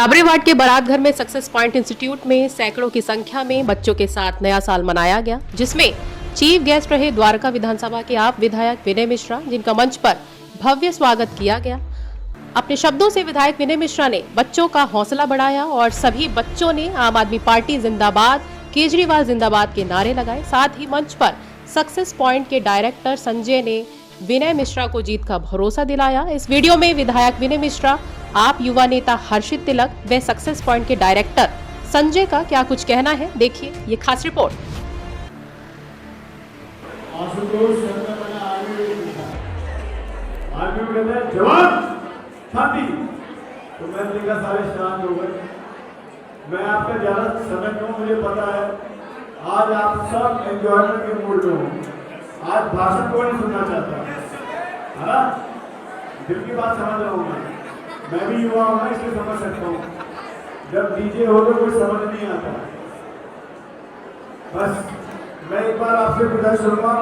Dowry ward के बारात घर में सक्सेस पॉइंट इंस्टीट्यूट में सैकड़ों की संख्या में बच्चों के साथ नया साल मनाया गया, जिसमें चीफ गेस्ट रहे द्वारका विधानसभा के आप विधायक विनय मिश्रा, जिनका मंच पर भव्य स्वागत किया गया। अपने शब्दों से विधायक विनय मिश्रा ने बच्चों का हौसला बढ़ाया और सभी बच्चों ने आम आदमी पार्टी जिंदाबाद, केजरीवाल जिंदाबाद के नारे लगाए। साथ ही मंच पर सक्सेस पॉइंट के डायरेक्टर संजय ने विनय मिश्रा को जीत का भरोसा दिलाया। इस वीडियो में विधायक विनय मिश्रा, आप युवा नेता हर्षित तिलक व सक्सेस पॉइंट के डायरेक्टर संजय का क्या कुछ कहना है, देखिए ये खास रिपोर्ट। मैं आपका ज्यादा समय क्यों, मुझे पता है आज आप सब एंजॉयमेंट के मूड में हो। आज भाषण कोई नहीं सुनना चाहता है ना, दिल की बात समझ रहा हूँ मैं भी युवा हूँ ना, इसलिए समझ सकता हूँ। जब डीजे हो तो कोई समझ नहीं आता। बस मैं एक बार आपसे गुजारिश करूँगा,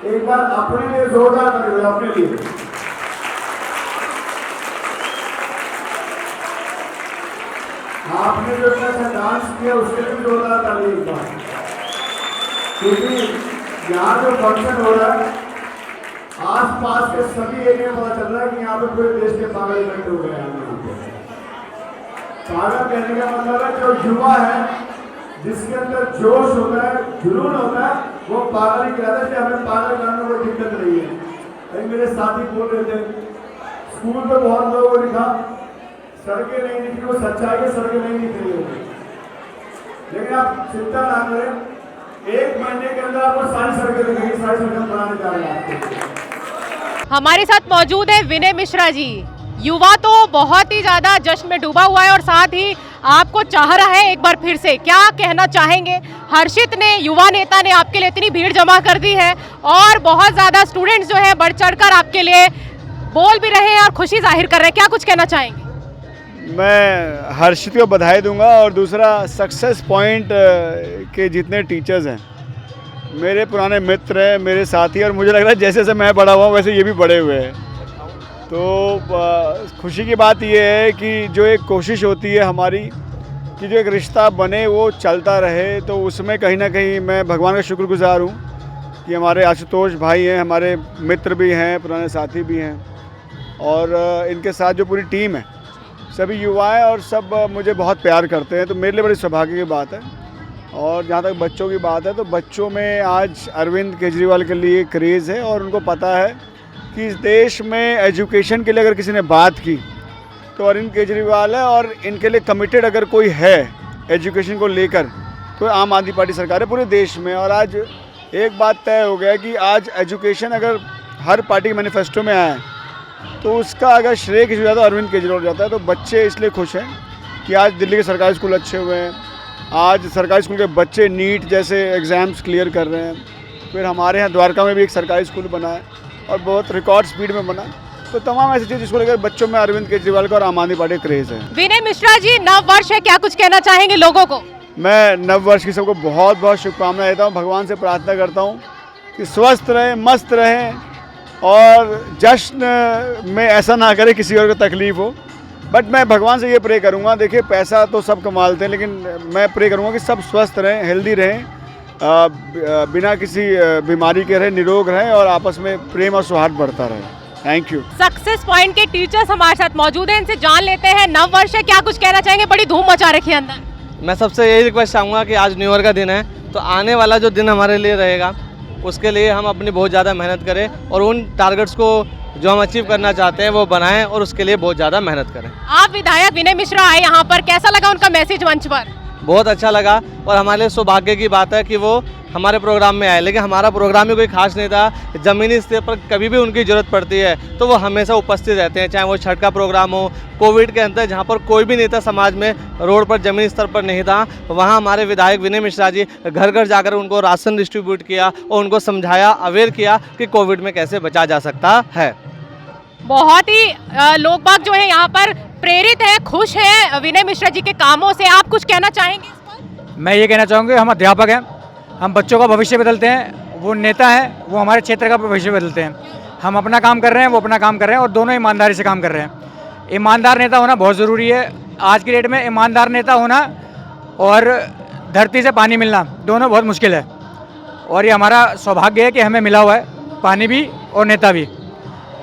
एक बार अपने लिए जोरदार करें, अपने लिए आपने जो अच्छा डांस किया उसके लिए जोरदार ताली एक बार, क्योंकि यहाँ जो फंक्शन हो रहा है आस पास के सभी एरिया में पता चल रहा है कि यहाँ पे पूरे देश के पागल इकट्ठे हो गए हैं। पागल कहने का मतलब है जो युवा है, जिसके अंदर जोश होता है, जुनून होता है, वो पागल ही कहता है कि हमें पागल करने में कोई दिक्कत नहीं है। कहीं मेरे साथी बोल रहे थे स्कूल में बहुत लोगों को लिखा सड़कें नहीं दिखी, वो सच्चाई है, सड़कें नहीं दिख रही होगी। लेकिन आप चिंता ना करें, एक महीने के अंदर आपको सारी सड़कें दिखेंगी, सारी सड़कें बनाने जा रहे हैं। हमारे साथ मौजूद है विनय मिश्रा जी। युवा तो बहुत ही ज्यादा जश्न में डूबा हुआ है और साथ ही आपको चाह रहा है एक बार फिर से, क्या कहना चाहेंगे? हर्षित ने, युवा नेता ने आपके लिए इतनी भीड़ जमा कर दी है और बहुत ज्यादा स्टूडेंट्स जो है बढ़ चढ़कर आपके लिए बोल भी रहे हैं और खुशी जाहिर कर रहे हैं, क्या कुछ कहना चाहेंगे? मैं हर्षित को बधाई दूंगा और दूसरा सक्सेस पॉइंट के जितने टीचर्स हैं मेरे पुराने मित्र हैं, मेरे साथी, और मुझे लग रहा है जैसे जैसे मैं बड़ा हुआ वैसे ये भी बड़े हुए हैं। तो खुशी की बात ये है कि जो एक कोशिश होती है हमारी कि जो एक रिश्ता बने वो चलता रहे, तो उसमें कहीं ना कहीं मैं भगवान का शुक्रगुजार हूँ कि हमारे आशुतोष भाई हैं, हमारे मित्र भी हैं, पुराने साथी भी हैं, और इनके साथ जो पूरी टीम है, सभी युवा हैं और सब मुझे बहुत प्यार करते हैं। तो मेरे लिए बड़ी सौभाग्य की बात है। और जहाँ तक बच्चों की बात है तो बच्चों में आज अरविंद केजरीवाल के लिए क्रेज़ है और उनको पता है कि इस देश में एजुकेशन के लिए अगर किसी ने बात की तो अरविंद केजरीवाल है, और इनके लिए कमिटेड अगर कोई है एजुकेशन को लेकर तो आम आदमी पार्टी सरकार है पूरे देश में। और आज एक बात तय हो गया कि आज एजुकेशन अगर हर पार्टी के मैनिफेस्टो में आया है तो उसका अगर श्रेय किसी जाता है अरविंद केजरीवाल जाता है। तो बच्चे इसलिए खुश हैं कि आज दिल्ली के सरकारी स्कूल अच्छे हुए हैं, आज सरकारी स्कूल के बच्चे नीट जैसे एग्ज़ाम्स क्लियर कर रहे हैं। फिर हमारे यहाँ द्वारका में भी एक सरकारी स्कूल बना है और बहुत रिकॉर्ड स्पीड में बना। तो तमाम ऐसी चीज़ जिसको लेकर बच्चों में अरविंद केजरीवाल का और आम आदमी पार्टी क्रेज़ है। विनय मिश्रा जी, नव वर्ष है, क्या कुछ कहना चाहेंगे लोगों को? मैं नव वर्ष की सबको बहुत बहुत शुभकामनाएं देता हूँ। भगवान से प्रार्थना करता हूँ कि स्वस्थ रहें, मस्त रहें और जश्न में ऐसा ना करे किसी और को तकलीफ़ हो। बट मैं भगवान से ये प्रे करूँगा, देखिए पैसा तो सब कमाते हैं, लेकिन मैं प्रे करूँगा कि सब स्वस्थ रहें, हेल्दी रहें, बिना किसी बीमारी के रहें, निरोग रहें और आपस में प्रेम और सौहार्द बढ़ता रहे। Thank you. सक्सेस पॉइंट के टीचर्स हमारे साथ मौजूद हैं, इनसे जान लेते हैं। नव वर्ष है, क्या कुछ कहना चाहेंगे? बड़ी धूम मचा रखी है अंदर। मैं सबसे यही रिक्वेस्ट चाहूँगा कि आज न्यू ईयर का दिन है, तो आने वाला जो दिन हमारे लिए रहेगा उसके लिए हम अपनी बहुत ज़्यादा मेहनत करें और उन टारगेट्स को जो हम अचीव करना चाहते हैं वो बनाएं और उसके लिए बहुत ज़्यादा मेहनत करें। आप विधायक विनय मिश्रा आए यहाँ पर, कैसा लगा उनका मैसेज मंच पर? बहुत अच्छा लगा और हमारे लिए सौभाग्य की बात है कि वो हमारे प्रोग्राम में आए, लेकिन हमारा प्रोग्राम ही कोई खास नहीं था। ज़मीनी स्तर पर कभी भी उनकी ज़रूरत पड़ती है तो वो हमेशा उपस्थित रहते हैं, चाहे वो छठ का प्रोग्राम हो, कोविड के अंदर जहाँ पर कोई भी नेता समाज में रोड पर ज़मीनी स्तर पर नहीं था, वहाँ हमारे विधायक विनय मिश्रा जी घर घर जाकर उनको राशन डिस्ट्रीब्यूट किया और उनको समझाया, अवेयर किया कि कोविड में कैसे बचा जा सकता है। बहुत ही लोग बाग जो है यहाँ पर प्रेरित है, खुश है विनय मिश्रा जी के कामों से। आप कुछ कहना चाहेंगे इस पर? मैं ये कहना चाहूँगा, हम अध्यापक हैं, हम बच्चों का भविष्य बदलते हैं, वो नेता है वो हमारे क्षेत्र का भविष्य बदलते हैं। हम अपना काम कर रहे हैं, वो अपना काम कर रहे हैं और दोनों ईमानदारी से काम कर रहे हैं। ईमानदार नेता होना बहुत ज़रूरी है। आज की डेट में ईमानदार नेता होना और धरती से पानी मिलना दोनों बहुत मुश्किल है, और ये हमारा सौभाग्य है कि हमें मिला हुआ है, पानी भी और नेता भी।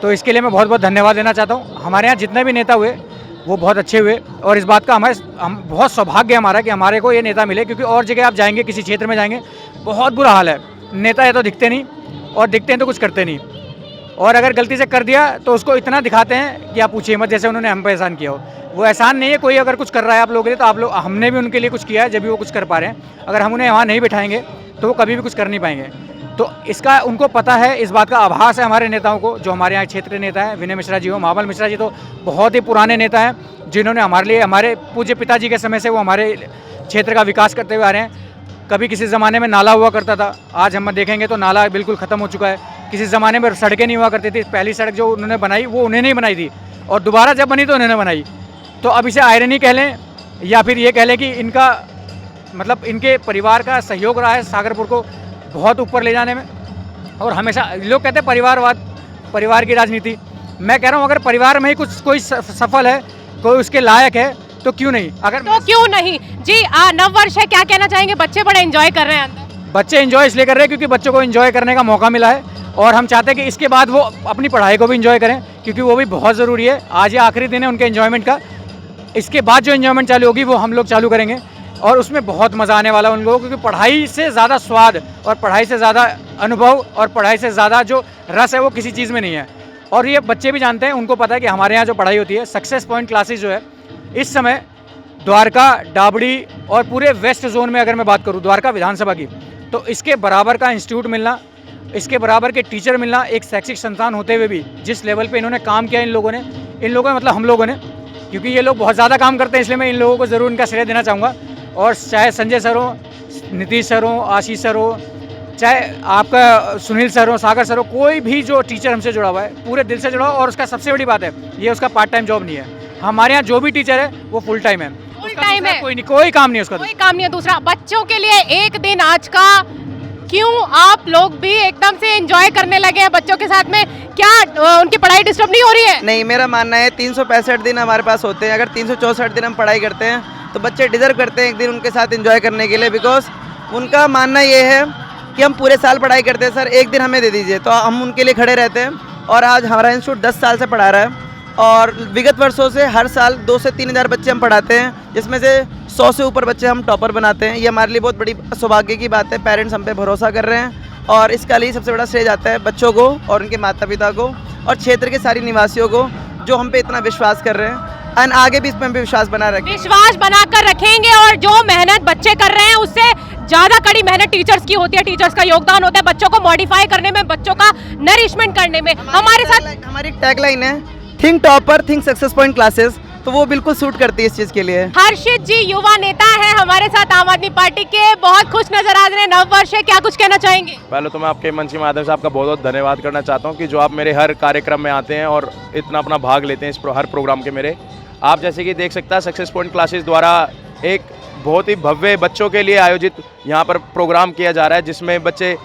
तो इसके लिए मैं बहुत बहुत धन्यवाद देना चाहता हूँ। हमारे यहाँ जितने भी नेता हुए वो बहुत अच्छे हुए, और इस बात का हम बहुत सौभाग्य है हमारा कि हमारे को ये नेता मिले, क्योंकि और जगह आप जाएंगे, किसी क्षेत्र में जाएंगे, बहुत बुरा हाल है। नेता है तो दिखते नहीं, और दिखते हैं तो कुछ करते नहीं, और अगर गलती से कर दिया तो उसको इतना दिखाते हैं कि आप पूछिए मत, जैसे उन्होंने हम पे एहसान किया हो। वो एहसान नहीं है, कोई अगर कुछ कर रहा है आप लोगों के लिए तो आप लोग, हमने भी उनके लिए कुछ किया है जब भी वो कुछ कर पा रहे हैं। अगर हम उन्हें वहाँ नहीं बिठाएंगे तो वो कभी भी कुछ कर नहीं पाएंगे। तो इसका उनको पता है, इस बात का आभास है हमारे नेताओं को, जो हमारे यहाँ क्षेत्रीय नेता हैं, विनय मिश्रा जी हो, महाबल मिश्रा जी तो बहुत ही पुराने नेता हैं, जिन्होंने हमारे लिए, हमारे पूज्य पिताजी के समय से वो हमारे क्षेत्र का विकास करते हुए आ रहे हैं। कभी किसी ज़माने में नाला हुआ करता था, आज हम देखेंगे तो नाला बिल्कुल ख़त्म हो चुका है। किसी ज़माने में सड़कें नहीं हुआ करती थी, पहली सड़क जो उन्होंने बनाई वो उन्हें नहीं बनाई थी, और दोबारा जब बनी तो उन्होंने बनाई। तो अब इसे आयरनी कह लें या फिर ये कह लें कि इनका मतलब इनके परिवार का सहयोग रहा है सागरपुर को बहुत ऊपर ले जाने में। और हमेशा लोग कहते हैं परिवारवाद, परिवार की राजनीति, मैं कह रहा हूँ अगर परिवार में ही कोई सफल है, कोई उसके लायक है, तो क्यों नहीं। अगर तो क्यों नहीं जी। नव वर्ष है, क्या कहना चाहेंगे? बच्चे बड़े एंजॉय कर रहे हैं अंदर। बच्चे एंजॉय इसलिए कर रहे हैं क्योंकि बच्चों को एंजॉय करने का मौका मिला है, और हम चाहते हैं कि इसके बाद वो अपनी पढ़ाई को भी एंजॉय करें, क्योंकि वो भी बहुत ज़रूरी है। आज ये आखिरी दिन है उनके एंजॉयमेंट का, इसके बाद जो एंजॉयमेंट चालू होगी वो हम लोग चालू करेंगे, और उसमें बहुत मज़ा आने वाला है उन लोगों को, क्योंकि पढ़ाई से ज़्यादा स्वाद और पढ़ाई से ज़्यादा अनुभव और पढ़ाई से ज़्यादा जो रस है वो किसी चीज़ में नहीं है। और ये बच्चे भी जानते हैं, उनको पता है कि हमारे यहाँ जो पढ़ाई होती है, सक्सेस पॉइंट क्लासेस जो है, इस समय द्वारका, डाबड़ी और पूरे वेस्ट जोन में अगर मैं बात करूँ द्वारका विधानसभा की, तो इसके बराबर का इंस्टीट्यूट मिलना, इसके बराबर के टीचर मिलना, एक शैक्षिक संस्थान होते हुए भी जिस लेवल पे इन्होंने काम किया इन लोगों ने मतलब हम लोगों ने, क्योंकि ये लोग बहुत ज़्यादा काम करते हैं, इसलिए मैं इन लोगों को ज़रूर इनका श्रेय देना चाहूँगा। और चाहे संजय सर हो, नीतीश सर हो, आशीष सर हो, चाहे आपका सुनील सर हो, सागर सर हो, कोई भी जो टीचर हमसे जुड़ा हुआ है पूरे दिल से जुड़ा हुआ। और उसका सबसे बड़ी बात है, ये उसका पार्ट टाइम जॉब नहीं है। हमारे यहाँ जो भी टीचर है वो फुल टाइम है, टाइम है, कोई काम नहीं है उसका, कोई काम नहीं है। दूसरा, बच्चों के लिए एक दिन आज का, क्यों आप लोग भी एकदम से एंजॉय करने लगे हैं बच्चों के साथ में? क्या उनकी पढ़ाई डिस्टर्ब नहीं हो रही है? नहीं, मेरा मानना है 365 दिन हमारे पास होते हैं, अगर 364 दिन हम पढ़ाई करते हैं तो बच्चे डिजर्व करते हैं एक दिन उनके साथ एंजॉय करने के लिए, बिकॉज उनका मानना ये है कि हम पूरे साल पढ़ाई करते हैं, सर एक दिन हमें दे दीजिए, तो हम उनके लिए खड़े रहते हैं। और आज हमारा इंस्टीट्यूट 10 साल से पढ़ा रहा है, और विगत वर्षों से हर साल 2 से 3 हज़ार बच्चे हम पढ़ाते हैं, जिसमें से 100 से ऊपर बच्चे हम टॉपर बनाते हैं। ये हमारे लिए बहुत बड़ी सौभाग्य की बात है, पेरेंट्स हम पे भरोसा कर रहे हैं, और इसका लिए सबसे बड़ा श्रेय जाता है बच्चों को और उनके माता पिता को और क्षेत्र के सारी निवासियों को, जो हम पे इतना विश्वास कर रहे हैं, और आगे भी इस पर हम विश्वास बना रखेंगे। विश्वास बनाकर रखेंगे, और जो मेहनत बच्चे कर रहे हैं उससे ज़्यादा कड़ी मेहनत टीचर्स की होती है, टीचर्स का योगदान होता है बच्चों को मॉडिफाई करने में, बच्चों का नरिशमेंट करने में। हमारे साथ हमारी टैगलाइन है, think topper think success point classes, तो वो बिल्कुल सूट करती है इस चीज़ के लिए। हर्षित जी युवा नेता है हमारे साथ आम आदमी पार्टी के, बहुत खुश नजर आ रहे हैं, नव वर्ष है, क्या कुछ कहना चाहेंगे? पहले तो मैं आपके मंच के माध्यम से आपका बहुत बहुत धन्यवाद करना चाहता हूं कि जो आप मेरे हर कार्यक्रम में आते हैं और इतना अपना भाग लेते हैं इस हर प्रोग्राम के मेरे। आप जैसे कि देख सकता है सक्सेस पॉइंट क्लासेस द्वारा एक बहुत ही भव्य बच्चों के लिए आयोजित यहाँ पर प्रोग्राम किया जा रहा है, जिसमें बच्चे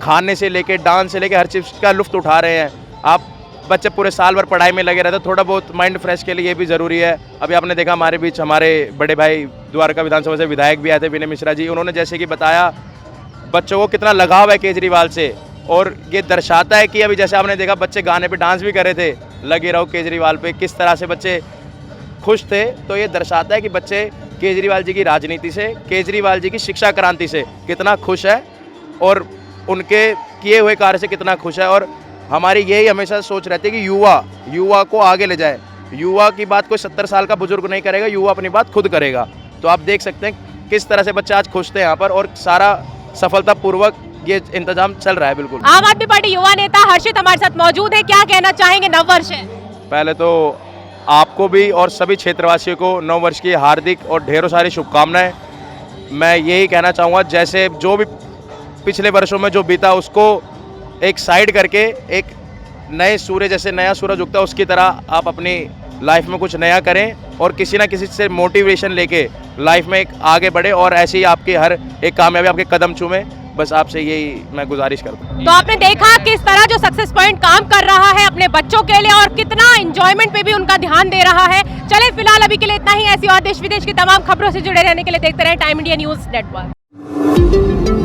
खाने से लेके डांस से लेके हर चीज़ का लुत्फ उठा रहे हैं। आप बच्चे पूरे साल भर पढ़ाई में लगे रहते हैं, थोड़ा बहुत माइंड फ्रेश के लिए ये भी ज़रूरी है। अभी आपने देखा हमारे बीच हमारे बड़े भाई द्वारका विधानसभा से विधायक भी आए थे, विनय मिश्रा जी, उन्होंने जैसे कि बताया बच्चों को कितना लगाव है केजरीवाल से, और ये दर्शाता है कि अभी जैसे आपने देखा बच्चे गाने पे डांस भी कर रहे थे, लगे रहो केजरीवाल पे, किस तरह से बच्चे खुश थे। तो ये दर्शाता है कि बच्चे केजरीवाल जी की राजनीति से, केजरीवाल जी की शिक्षा क्रांति से कितना खुश है और उनके किए हुए कार्य से कितना खुश है। और हमारी यही हमेशा सोच रहती है कि युवा को आगे ले जाए। युवा की बात कोई 70 साल का बुजुर्ग नहीं करेगा, युवा अपनी बात खुद करेगा। तो आप देख सकते हैं किस तरह से बच्चे आज खुश थे यहाँ पर, और सारा सफलतापूर्वक ये इंतजाम चल रहा है। बिल्कुल। आम आदमी पार्टी युवा नेता हर्षित हमारे साथ मौजूद है, क्या कहना चाहेंगे? नव वर्ष है, पहले तो आपको भी और सभी क्षेत्रवासियों को नव वर्ष की हार्दिक और ढेरों सारी शुभकामनाएं। मैं यही कहना चाहूँगा, जैसे जो भी पिछले वर्षों में जो बीता उसको एक साइड करके एक नए सूर्य, जैसे नया सूरज उगता है उसकी तरह आप अपनी लाइफ में कुछ नया करें और किसी ना किसी से मोटिवेशन लेके लाइफ में एक आगे बढ़े, और ऐसे ही आपकी हर एक कामयाबी आपके कदम चूमे। बस आपसे यही मैं गुजारिश करता हूँ। तो आपने देखा किस तरह जो सक्सेस पॉइंट काम कर रहा है अपने बच्चों के लिए, और कितना एंजॉयमेंट पे भी उनका ध्यान दे रहा है। चले फिलहाल अभी के लिए इतना ही। ऐसी और देश विदेश की तमाम खबरों से जुड़े रहने के लिए देखते रहे टाइम इंडिया न्यूज नेटवर्क।